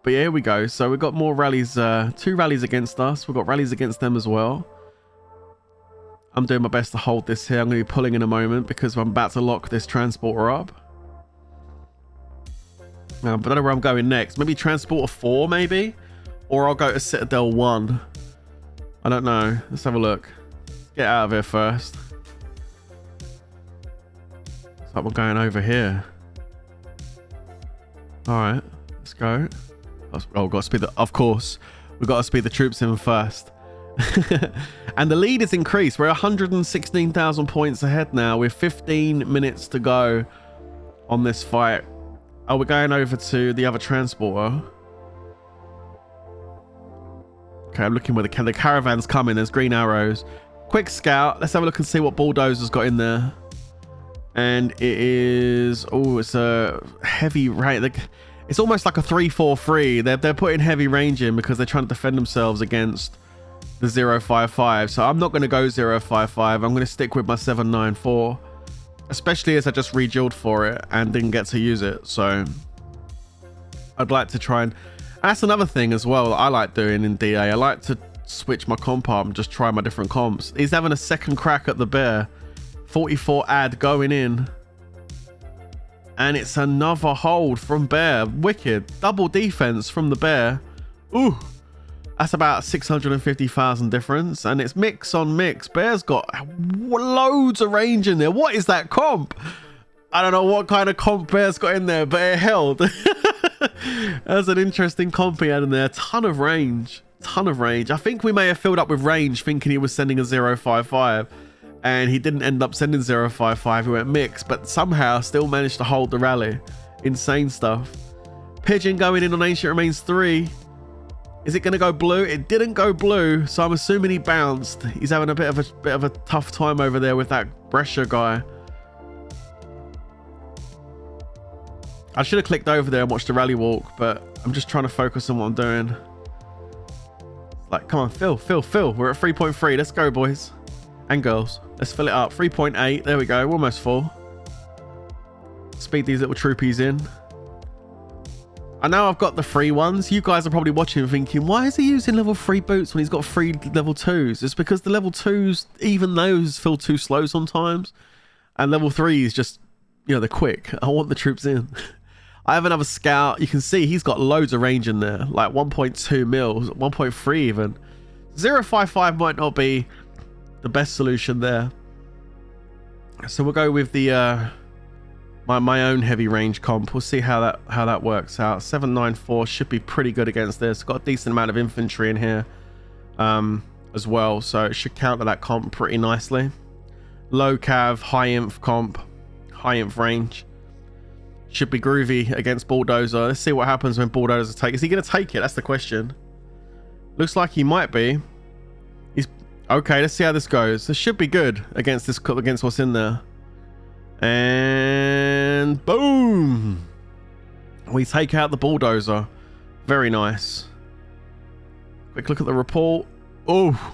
yeah, here we go. So we've got more rallies, 2 rallies against us. We've got rallies against them as well. I'm doing my best to hold this here. I'm going to be pulling in a moment because I'm about to lock this transporter up. But I don't know where I'm going next. Maybe transporter 4, maybe? Or I'll go to Citadel 1. I don't know. Let's have a look. Let's get out of here first. It's like we're going over here. Alright, let's go. Oh, got to speed the... Of course. We've got to speed the troops in first. And the lead is increased. We're 116,000 points ahead now with 15 minutes to go on this fight. Oh, we're going over to the other transporter. Okay, I'm looking where the caravan's coming. There's green arrows. Quick scout. Let's have a look and see what bulldozer's got in there. And it is... Oh, it's a heavy range. It's almost like a 3-4-3. They're putting heavy range in because they're trying to defend themselves against the 055. So I'm not going to go 055. I'm going to stick with my 794. Especially as I just redueled for it and didn't get to use it. So I'd like to try and... That's another thing as well that I like doing in DA. I like to switch my comp up and just try my different comps. He's having a second crack at the bear. 44 ad going in. And it's another hold from bear. Wicked. Double defense from the bear. Ooh. That's about 650,000 difference. And it's mix on mix. Bear's got loads of range in there. What is that comp? I don't know what kind of comp Bear's got in there, but it held. That's an interesting comp he had in there. Ton of range. Ton of range. I think we may have filled up with range thinking he was sending a 055. And he didn't end up sending 055. He went mix, but somehow still managed to hold the rally. Insane stuff. Pigeon going in on Ancient Remains 3. Is it going to go blue? It didn't go blue, so I'm assuming he bounced. He's having a bit of a tough time over there with that Brescia guy. I should have clicked over there and watched the rally walk, but I'm just trying to focus on what I'm doing. Like, come on, fill. We're at 3.3. Let's go, boys and girls. Let's fill it up. 3.8. There we go. We're almost full. Speed these little troopies in. I know I've got the free ones. You guys are probably watching and thinking, why is he using level 3 boots when he's got 3 level 2s? It's because the level 2s, even those feel too slow sometimes. And level 3s just, you know, they're quick. I want the troops in. I have another scout. You can see he's got loads of range in there. Like 1.2 mils, 1.3 even. 055 might not be the best solution there. So we'll go with the... my own heavy range comp. We'll see how that works out. 794 should be pretty good against this. Got a decent amount of infantry in here as well, so it should counter that comp pretty nicely. Low cav, high inf comp, high inf range Should be groovy against Bulldozer. Let's see what happens when Bulldozer takes. Is he going to take it? That's the question. Looks like he might be. He's okay. Let's see how this goes. This should be good against what's in there. And boom, we take out the Bulldozer. Very nice. Quick look at the report. Oh,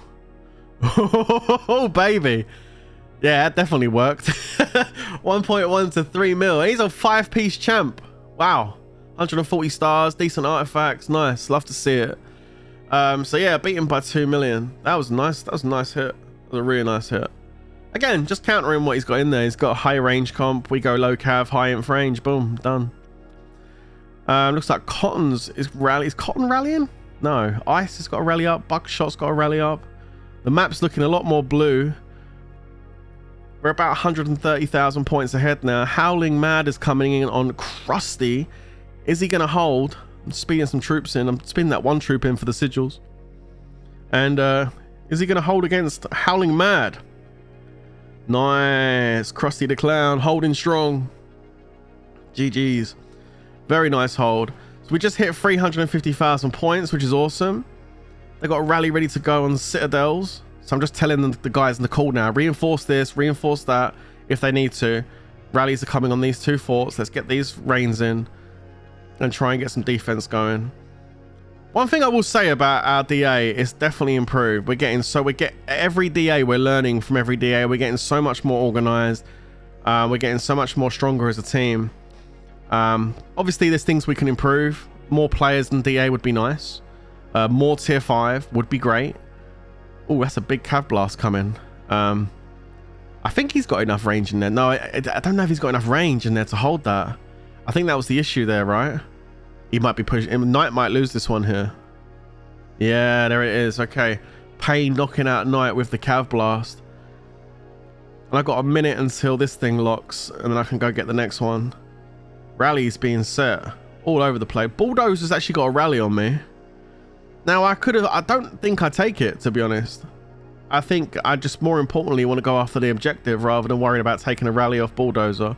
oh baby. Yeah, that definitely worked. 1.1 to 3 mil. He's a 5-piece champ. Wow. 140 stars, decent artifacts. Nice. Love to see it. So yeah, beat him by 2 million. That was nice. That was a nice hit. That was a really nice hit. Again, just countering what he's got in there. He's got a high range comp. We go low cav, high inf range. Boom, done. Looks like Cotton's is Cotton rallying? No. Ice has got a rally up. Buckshot's got a rally up. The map's looking a lot more blue. We're about 130,000 points ahead now. Howling Mad is coming in on Krusty. Is he going to hold? I'm speeding some troops in. I'm speeding that one troop in for the sigils. And is he going to hold against Howling Mad? Nice. Krusty the Clown holding strong. GG's. Very nice hold. So we just hit 350,000 points, which is awesome. They got a rally ready to go on Citadels. So I'm just telling the guys in the call now, reinforce this, reinforce that if they need to. Rallies are coming on these 2 forts. Let's get these reigns in and try and get some defense going. One thing I will say about our DA is definitely improved. We get every DA we're learning from every DA. We're getting so much more organized. We're getting so much more stronger as a team. Obviously there's things we can improve. More players than DA would be nice. More tier 5 would be great. Oh, that's a big cav blast coming. I think he's got enough range in there. No, I don't know if he's got enough range in there to hold that. I think that was the issue there, right? He might be pushing. Knight might lose this one here. Yeah, there it is. Okay. Pain knocking out Knight with the cav blast. And I've got a minute until this thing locks, and then I can go get the next one. Rally's being set all over the place. Bulldozer's actually got a rally on me. Now I don't think I take it, to be honest. I think I just more importantly want to go after the objective rather than worrying about taking a rally off Bulldozer.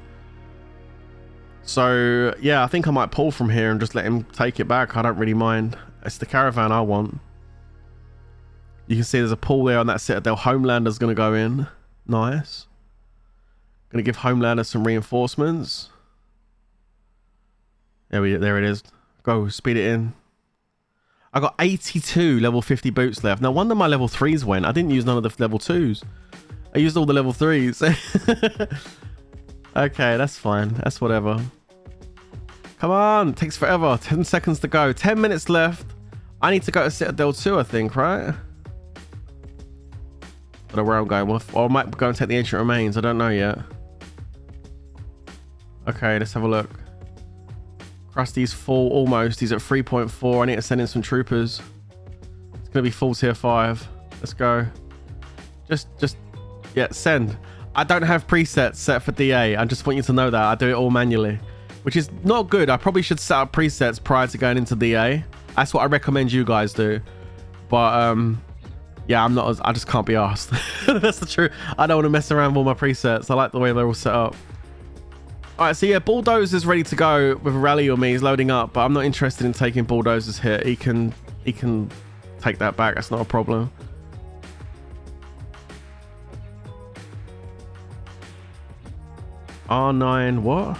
So yeah, I think I might pull from here and just let him take it back. I don't really mind. It's the Caravan I want. You can see there's a pull there on that Citadel. Homelander's going to go in. Nice. Going to give Homelander some reinforcements. There it is. Go, speed it in. I got 82 level 50 boots left. No wonder my level 3s went. I didn't use none of the level 2s. I used all the level 3s. Okay, that's fine. That's whatever. Come on. It takes forever. 10 seconds to go. 10 minutes left. I need to go to Citadel 2, I think, right? I don't know where I'm going with. Or I might go and take the Ancient Remains. I don't know yet. Okay, let's have a look. Krusty's full almost. He's at 3.4. I need to send in some troopers. It's going to be full tier 5. Let's go. Just yeah, send. I don't have presets set for DA. I just want you to know that. I do it all manually, which is not good. I probably should set up presets prior to going into DA. That's what I recommend you guys do. But yeah, I just can't be asked. That's the truth. I don't want to mess around with all my presets. I like the way they're all set up. All right, so yeah, Bulldozer's ready to go with a rally on me. He's loading up, but I'm not interested in taking Bulldozer's hit. He can take that back. That's not a problem. R9, what?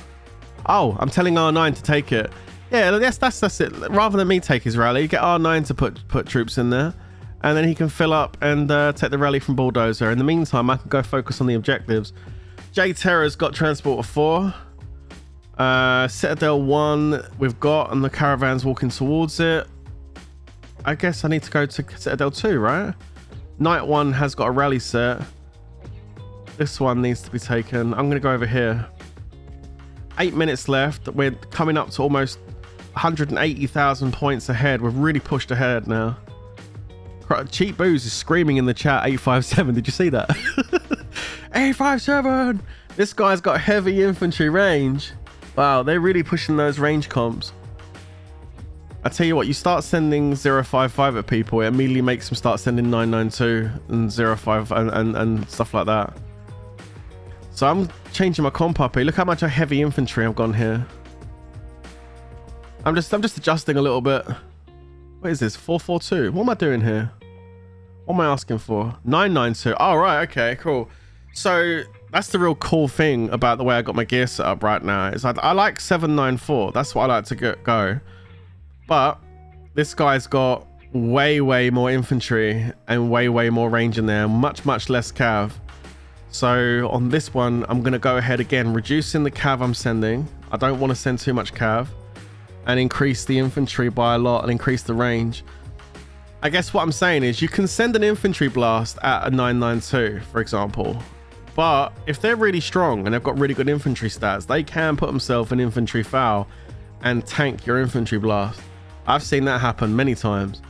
Oh, I'm telling R9 to take it. Yeah, that's it. Rather than me take his rally, get R9 to put troops in there, and then he can fill up and take the rally from Bulldozer. In the meantime, I can go focus on the objectives. J Terror's got Transporter 4. Citadel 1 we've got, and the Caravan's walking towards it. I guess I need to go to Citadel 2, right? Knight 1 has got a rally set. This one needs to be taken. I'm going to go over here. 8 minutes left. We're coming up to almost 180,000 points ahead. We've really pushed ahead now. Cheap Booze is screaming in the chat 857. Did you see that? 857. This guy's got heavy infantry range. Wow, they're really pushing those range comps. I tell you what, you start sending 055 at people, it immediately makes them start sending 992 and 05 and stuff like that. So I'm changing my comp up here. Look how much heavy infantry I've gone here. I'm just adjusting a little bit. What is this? 442. What am I doing here? What am I asking for? 992. Oh, right. Okay, cool. So that's the real cool thing about the way I got my gear set up right now. Is I like 794. That's what I like to go. But this guy's got way more infantry and way more range in there. Much less cav. So on this one, I'm going to go ahead again, reducing the cav I'm sending. I don't want to send too much cav. And increase the infantry by a lot and increase the range. I guess what I'm saying is you can send an infantry blast at a 992, for example. But if they're really strong and they've got really good infantry stats, they can put themselves in infantry foul and tank your infantry blast. I've seen that happen many times.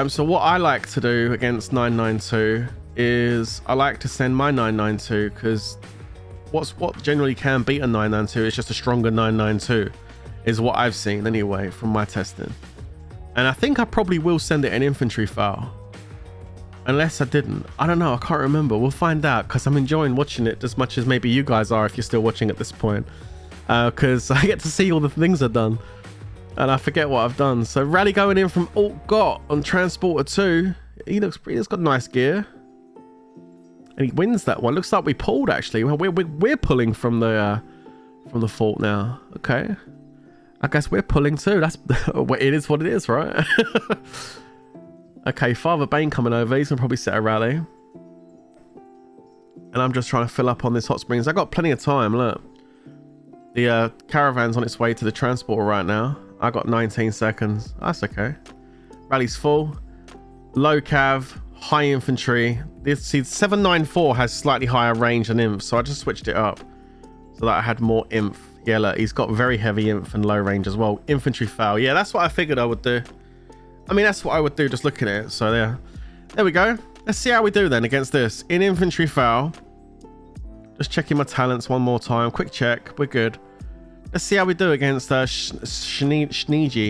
So what I like to do against 992 is I like to send my 992 because what generally can beat a 992 is just a stronger 992. Is what I've seen anyway from my testing. And I think I probably will send it an infantry foul. Unless I didn't. I don't know. I can't remember. We'll find out because I'm enjoying watching it as much as maybe you guys are if you're still watching at this point. Because I get to see all the things I've done. And I forget what I've done. So Rally going in from Alt Got on Transporter 2. He's got nice gear. And he wins that one. Looks like we pulled actually. Well, we're pulling from the fort now. Okay. I guess we're pulling too. That's it is what it is, right? Okay, Father Bane coming over. He's gonna probably set a rally. And I'm just trying to fill up on this hot springs. I got plenty of time. Look, the caravan's on its way to the transporter right now. I got 19 seconds. That's okay. Rally's full. Low cav, high infantry. This 794 has slightly higher range than inf, so I just switched it up so that I had more inf. Yeah, look, he's got very heavy inf and low range as well. Infantry foul. Yeah, that's what I figured I would do. I mean, that's what I would do just looking at it. So there we go. Let's see how we do then against this. In infantry foul. Just checking my talents one more time. Quick check. We're good. Let's see how we do against Snargy.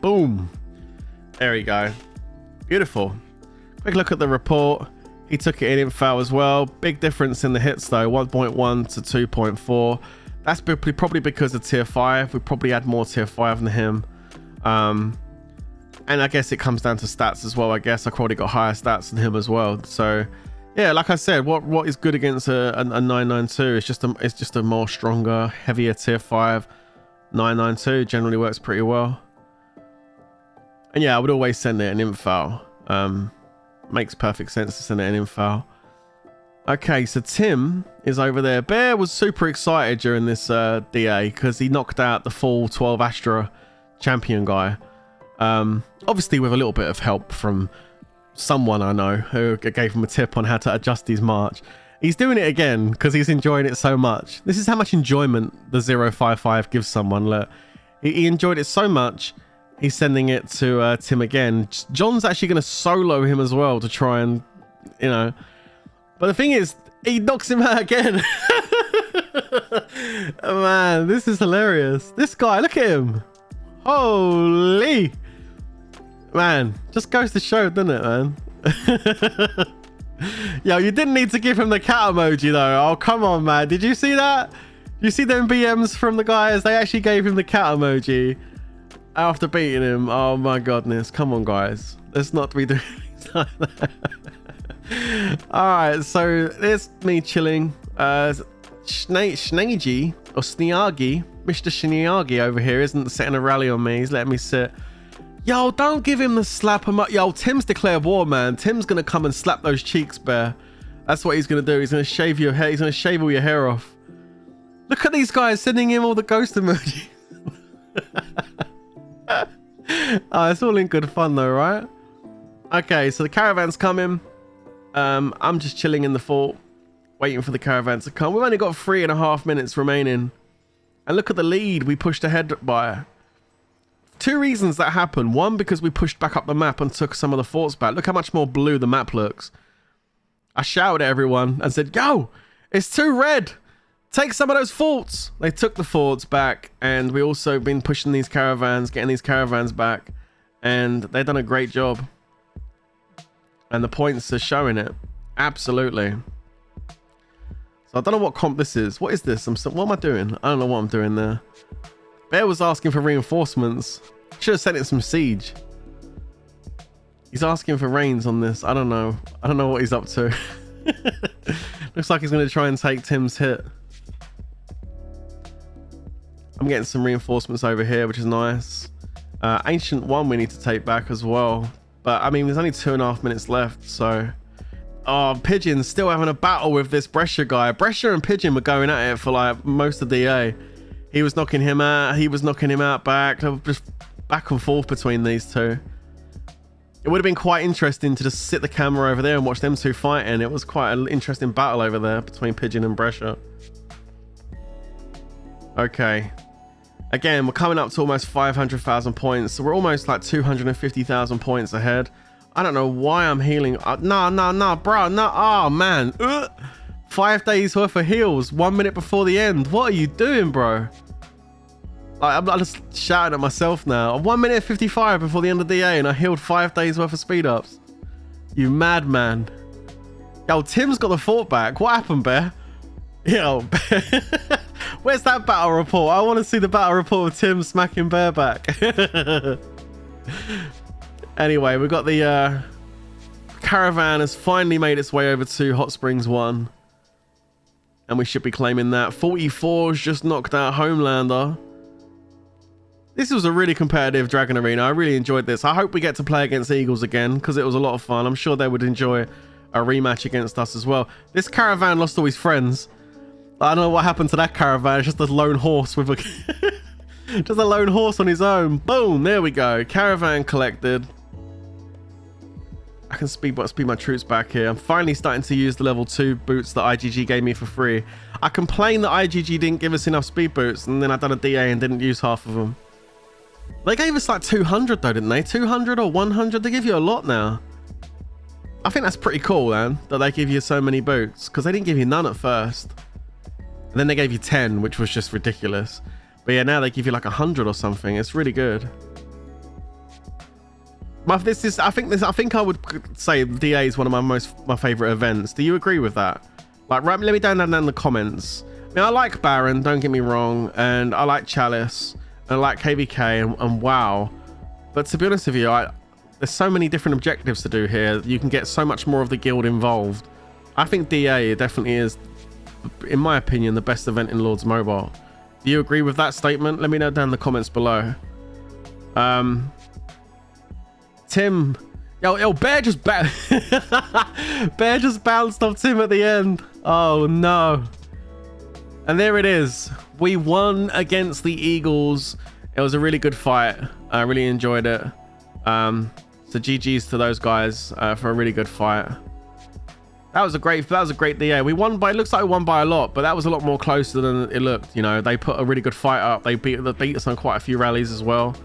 Boom. There we go. Beautiful. Quick look at the report. He took it in foul as well. Big difference in the hits though. 1.1 to 2.4. That's probably because of tier 5. We probably had more tier 5 than him. And I guess it comes down to stats as well. I guess I probably got higher stats than him as well. So yeah, like I said, what is good against a 992 is just a more stronger, heavier tier 5 992. Generally works pretty well. And yeah, I would always send it an info. Makes perfect sense to send it an info. Okay, so Tim is over there. Bear was super excited during this DA because he knocked out the full 12 Astra champion guy. Obviously with a little bit of help from someone I know who gave him a tip on how to adjust his march. He's doing it again because he's enjoying it so much. This is how much enjoyment the 055 gives someone. Look, he enjoyed it so much. He's sending it to Tim again. John's actually going to solo him as well to try and, you know. But the thing is, he knocks him out again. Man, this is hilarious. This guy, look at him. Holy. Man, just goes to show, doesn't it, man? Yo, you didn't need to give him the cat emoji, though. Oh, come on, man. Did you see that? You see them BMs from the guys? They actually gave him the cat emoji after beating him. Oh, my goodness. Come on, guys. Let's not be doing things like that. Alright, so there's me chilling. Schneegi or Sneagi, Mr. Sneagi over here isn't setting a rally on me. He's letting me sit. Yo, don't give him the slap him up. Yo, Tim's declared war, man. Tim's gonna come and slap those cheeks bare. That's what he's gonna do. He's gonna shave your hair. He's gonna shave all your hair off. Look at these guys sending him all the ghost emojis. Oh, it's all in good fun though, right? Okay, so the caravan's coming. I'm just chilling in the fort, waiting for the caravan to come. We've only got 3.5 minutes remaining. And look at the lead we pushed ahead by. 2 reasons that happened. One, because we pushed back up the map and took some of the forts back. Look how much more blue the map looks. I shouted at everyone and said, yo, it's too red. Take some of those forts. They took the forts back, and we also been pushing these caravans, getting these caravans back. And they've done a great job. And the points are showing it. Absolutely. So I don't know what comp this is. What is this? What am I doing? I don't know what I'm doing there. Bear was asking for reinforcements. Should have sent it some siege. He's asking for rains on this. I don't know. I don't know what he's up to. Looks like he's going to try and take Tim's hit. I'm getting some reinforcements over here, which is nice. Ancient 1 we need to take back as well. But, I mean, there's only 2.5 minutes left, so... Oh, Pigeon's still having a battle with this Brescia guy. Brescia and Pigeon were going at it for, like, most of DA. He was knocking him out. He was knocking him out back. Just back and forth between these two. It would have been quite interesting to just sit the camera over there and watch them two fighting. It was quite an interesting battle over there between Pigeon and Brescia. Okay. Again, we're coming up to almost 500,000 points. So we're almost like 250,000 points ahead. I don't know why I'm healing. Nah, bro. Nah, oh, man. 5 days worth of heals. 1 minute before the end. What are you doing, bro? I'm just shouting at myself now. 1 minute 55 before the end of the DA and I healed 5 days worth of speed ups. You madman. Yo, Tim's got the fort back. What happened, Bear? Yo, Bear. Where's that battle report? I want to see the battle report of Tim smacking Bear back. Anyway, we've got the Caravan has finally made its way over to Hot Springs 1. And we should be claiming that. 44's just knocked out Homelander. This was a really competitive Dragon Arena. I really enjoyed this. I hope we get to play against Eagles again because it was a lot of fun. I'm sure they would enjoy a rematch against us as well. This Caravan lost all his friends. I don't know what happened to that Caravan. It's just a lone horse with a... just a lone horse on his own. Boom. There we go. Caravan collected. I can speed my troops back here. I'm finally starting to use the level 2 boots that IGG gave me for free. I complained that IGG didn't give us enough speed boots and then I done a DA and didn't use half of them. They gave us like 200 though, didn't they? 200 or 100? They give you a lot now. I think that's pretty cool, man, that they give you so many boots because they didn't give you none at first. And then they gave you 10, which was just ridiculous. But yeah, now they give you like 100 or something. It's really good. I think I would say DA is one of my favorite events. Do you agree with that? Like, right, let me down in the comments. I mean, I like Baron, don't get me wrong, and I like Chalice, and I like KVK and WoW. But to be honest with you, there's so many different objectives to do here. You can get so much more of the guild involved. I think DA definitely is, in my opinion, the best event in Lords Mobile. Do you agree with that statement? Let me know down in the comments below. Tim, yo, Bear just Bear just bounced off Tim at the end. Oh no! And there it is. We won against the Eagles. It was a really good fight. I really enjoyed it. So GG's to those guys for a really good fight. That was a great DA. We won by, it looks like we won by a lot, but that was a lot more closer than it looked. You know, they put a really good fight up. They beat us on quite a few rallies as well.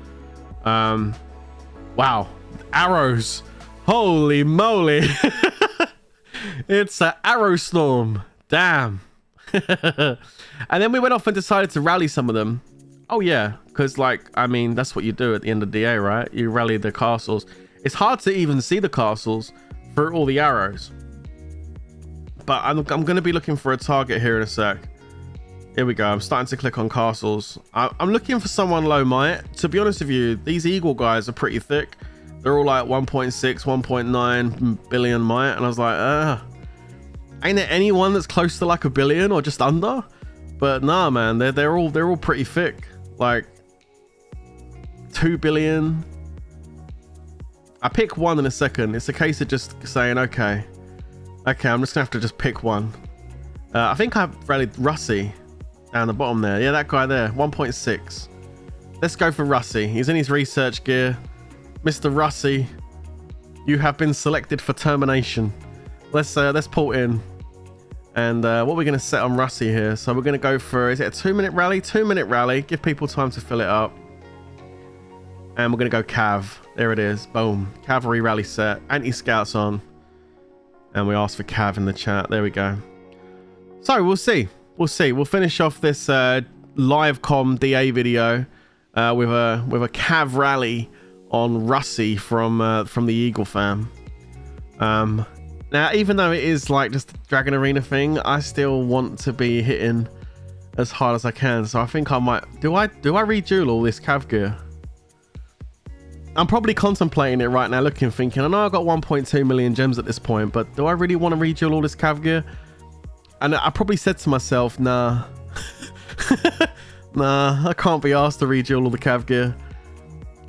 Wow. Arrows, holy moly. It's an arrow storm, damn. And then we went off and decided to rally some of them. Oh yeah, because like, I mean, that's what you do at the end of DA, right? You rally the castles. It's hard to even see the castles through all the arrows, but I'm going to be looking for a target here in a sec. Here we go. I'm starting to click on castles. I'm looking for someone low might. To be honest with you, these Eagle guys are pretty thick. They're all like 1.6, 1.9 billion might. And I was like, ain't there anyone that's close to like a billion or just under? But nah, man, they're all pretty thick. Like 2 billion. I pick one in a second. It's a case of just saying, okay, I'm just gonna have to just pick one. I think I've rallied Russie down the bottom there. Yeah, that guy there, 1.6. Let's go for Russie. He's in his research gear. Mr. Russie, you have been selected for termination. Let's pull in. And what we're going to set on Russie here. So we're going to go for, is it a 2-minute rally? 2-minute rally. Give people time to fill it up. And we're going to go Cav. There it is. Boom. Cavalry rally set. Anti-scouts on. And we ask for Cav in the chat. There we go. So we'll see. We'll see. We'll finish off this live com DA video with a Cav rally on Russie from the Eagle fam. Now, even though it is like just a Dragon Arena thing, I still want to be hitting as hard as I can. So I think I might, do I reduel all this cav gear? I'm probably contemplating it right now, looking, thinking, I know I got 1.2 million gems at this point, but do I really want to reduel all this cav gear? And I probably said to myself, nah, nah, I can't be asked to reduel all the cav gear.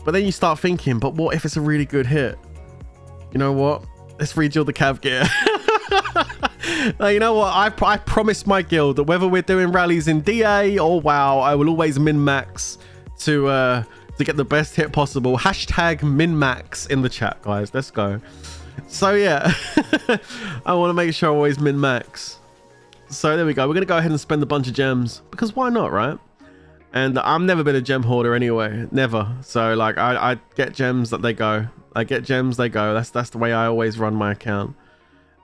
But then you start thinking, but what if it's a really good hit? You know what? Let's reduel the cav gear. You know what? I promised my guild that whether we're doing rallies in DA or WoW, I will always min-max to get the best hit possible. Hashtag min-max in the chat, guys. Let's go. So yeah, I want to make sure I always min-max. So there we go. We're going to go ahead and spend a bunch of gems because why not, right? And I've never been a gem hoarder anyway. Never. So like I get gems that they go. I get gems, they go. That's the way I always run my account.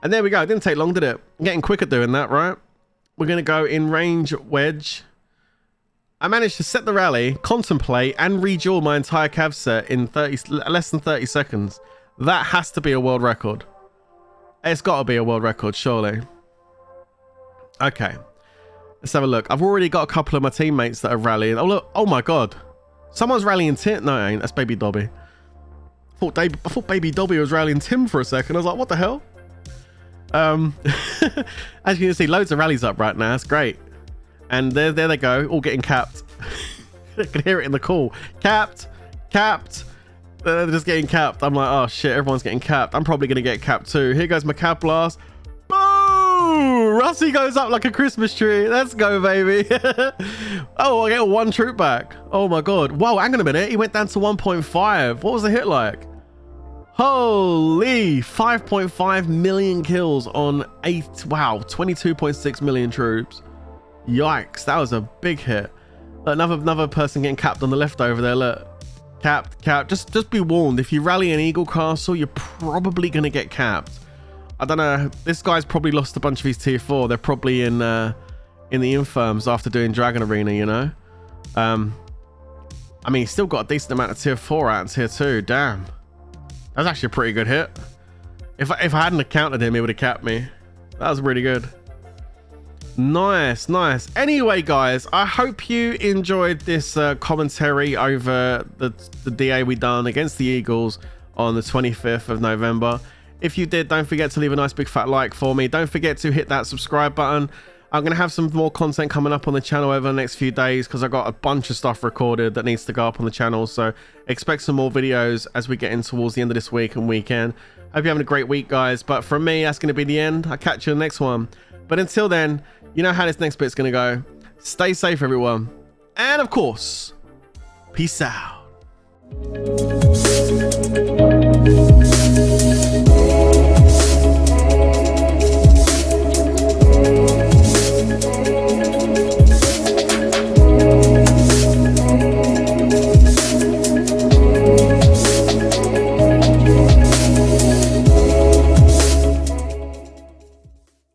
And there we go. It didn't take long, did it? I'm getting quick at doing that, right? We're going to go in range wedge. I managed to set the rally, contemplate, and reduel my entire cav set in less than 30 seconds. That has to be a world record. It's got to be a world record, surely. Okay. Let's have a look. I've already got a couple of my teammates that are rallying. Oh, look. Oh, my God. Someone's rallying Tim. No, it ain't. That's Baby Dobby. I thought Baby Dobby was rallying Tim for a second. I was like, what the hell? As you can see, loads of rallies up right now. It's great. And there they go, all getting capped. I can hear it in the call. Capped. They're just getting capped. I'm like, oh shit, everyone's getting capped. I'm probably gonna get capped too. Here goes my cap blast. Boom! Rusty goes up like a Christmas tree. Let's go, baby. Oh, I get one troop back. Oh my God. Whoa, hang on a minute. He went down to 1.5. What was the hit like? Holy 5.5 million kills on 22.6 million troops. Yikes, that was a big hit. Another person getting capped on the left over there. Look, capped. Just be warned, if you rally an Eagle Castle, you're probably gonna get capped. I don't know, this guy's probably lost a bunch of his tier 4. They're probably in the infirms after doing Dragon Arena, you know. I mean, he's still got a decent amount of tier 4 out in tier 2. Damn. That's actually a pretty good hit. If I hadn't encountered him, he would have capped me. That was really good. Nice. Anyway, guys, I hope you enjoyed this commentary over the DA we done against the Eagles on the 25th of November. If you did, don't forget to leave a nice big fat like for me. Don't forget to hit that subscribe button. I'm going to have some more content coming up on the channel over the next few days because I've got a bunch of stuff recorded that needs to go up on the channel. So expect some more videos as we get in towards the end of this week and weekend. Hope you're having a great week, guys. But from me, that's going to be the end. I'll catch you in the next one. But until then, you know how this next bit's going to go. Stay safe, everyone. And of course, peace out.